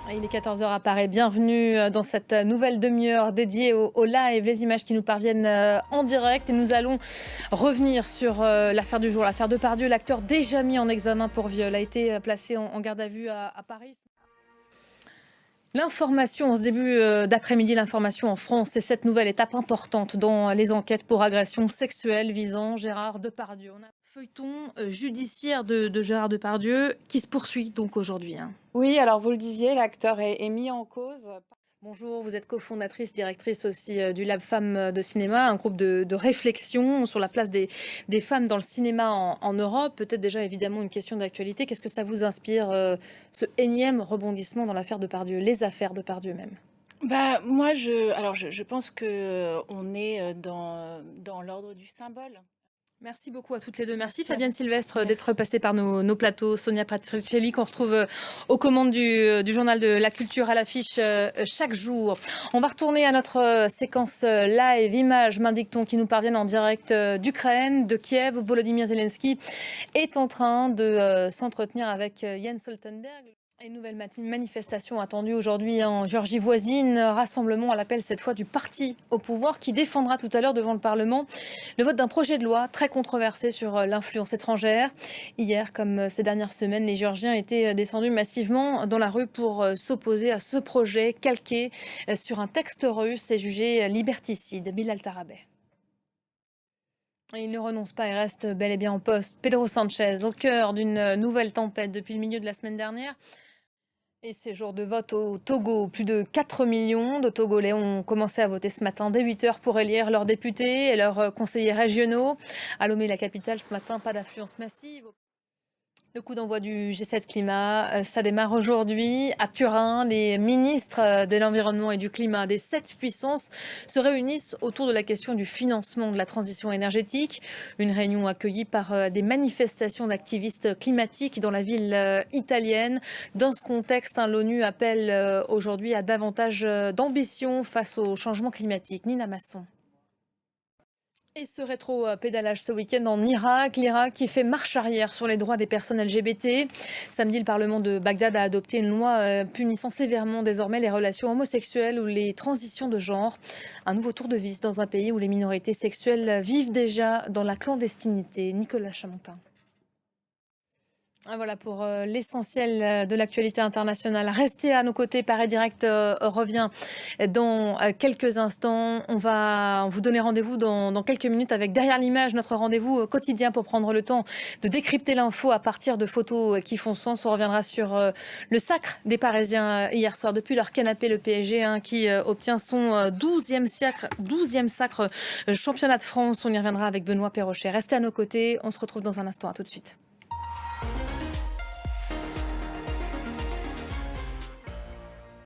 Il est 14 h à Paris. Bienvenue dans cette nouvelle demi-heure dédiée au live, les images qui nous parviennent en direct. Et nous allons revenir sur l'affaire du jour, l'affaire Depardieu. L'acteur déjà mis en examen pour viol a été placé en garde à vue à Paris. L'information, en ce début d'après-midi, l'information en France, c'est cette nouvelle étape importante dans les enquêtes pour agression sexuelle visant Gérard Depardieu. On a un feuilleton judiciaire de Gérard Depardieu qui se poursuit donc aujourd'hui. Oui, alors vous le disiez, l'acteur est mis en cause. Bonjour, vous êtes cofondatrice, directrice aussi du Lab Femmes de Cinéma, un groupe de réflexion sur la place des femmes dans le cinéma en Europe. Peut-être déjà évidemment une question d'actualité. Qu'est-ce que ça vous inspire, ce énième rebondissement dans l'affaire Depardieu, les affaires Depardieu même? Moi, je pense que on est dans l'ordre du symbole. Merci beaucoup à toutes les deux. Merci Merci à Fabienne vous. Sylvestre d'être Merci. passée par nos plateaux. Sonia Patricelli qu'on retrouve aux commandes du journal de la culture à l'affiche chaque jour. On va retourner à notre séquence live. Images, m'indique-t-on, qui nous parviennent en direct d'Ukraine, de Kiev. Volodymyr Zelensky est en train de s'entretenir avec Jens Stoltenberg. Une nouvelle manifestation attendue aujourd'hui en Géorgie voisine, rassemblement à l'appel cette fois du parti au pouvoir qui défendra tout à l'heure devant le Parlement le vote d'un projet de loi très controversé sur l'influence étrangère. Hier, comme ces dernières semaines, les Géorgiens étaient descendus massivement dans la rue pour s'opposer à ce projet calqué sur un texte russe et jugé liberticide. Bilal Tarabeh. Il ne renonce pas et reste bel et bien en poste. Pedro Sanchez, au cœur d'une nouvelle tempête depuis le milieu de la semaine dernière. Et ces jours de vote au Togo, plus de 4 millions de Togolais ont commencé à voter ce matin dès 8 h pour élire leurs députés et leurs conseillers régionaux. À Lomé, la capitale, ce matin, pas d'affluence massive. Le coup d'envoi du G7 Climat, ça démarre aujourd'hui à Turin. Les ministres de l'Environnement et du Climat des 7 puissances se réunissent autour de la question du financement de la transition énergétique. Une réunion accueillie par des manifestations d'activistes climatiques dans la ville italienne. Dans ce contexte, l'ONU appelle aujourd'hui à davantage d'ambition face au changement climatique. Nina Masson. Et ce rétro-pédalage ce week-end en Irak, l'Irak qui fait marche arrière sur les droits des personnes LGBT. Samedi, le Parlement de Bagdad a adopté une loi punissant sévèrement désormais les relations homosexuelles ou les transitions de genre. Un nouveau tour de vis dans un pays où les minorités sexuelles vivent déjà dans la clandestinité. Nicolas Chamontin. Voilà pour l'essentiel de l'actualité internationale. Restez à nos côtés, Paris Direct revient dans quelques instants. On va vous donner rendez-vous dans quelques minutes avec Derrière l'image, notre rendez-vous quotidien pour prendre le temps de décrypter l'info à partir de photos qui font sens. On reviendra sur le sacre des Parisiens hier soir. Depuis leur canapé, le PSG qui obtient son 12e sacre championnat de France. On y reviendra avec Benoît Perrochet. Restez à nos côtés, on se retrouve dans un instant. À tout de suite.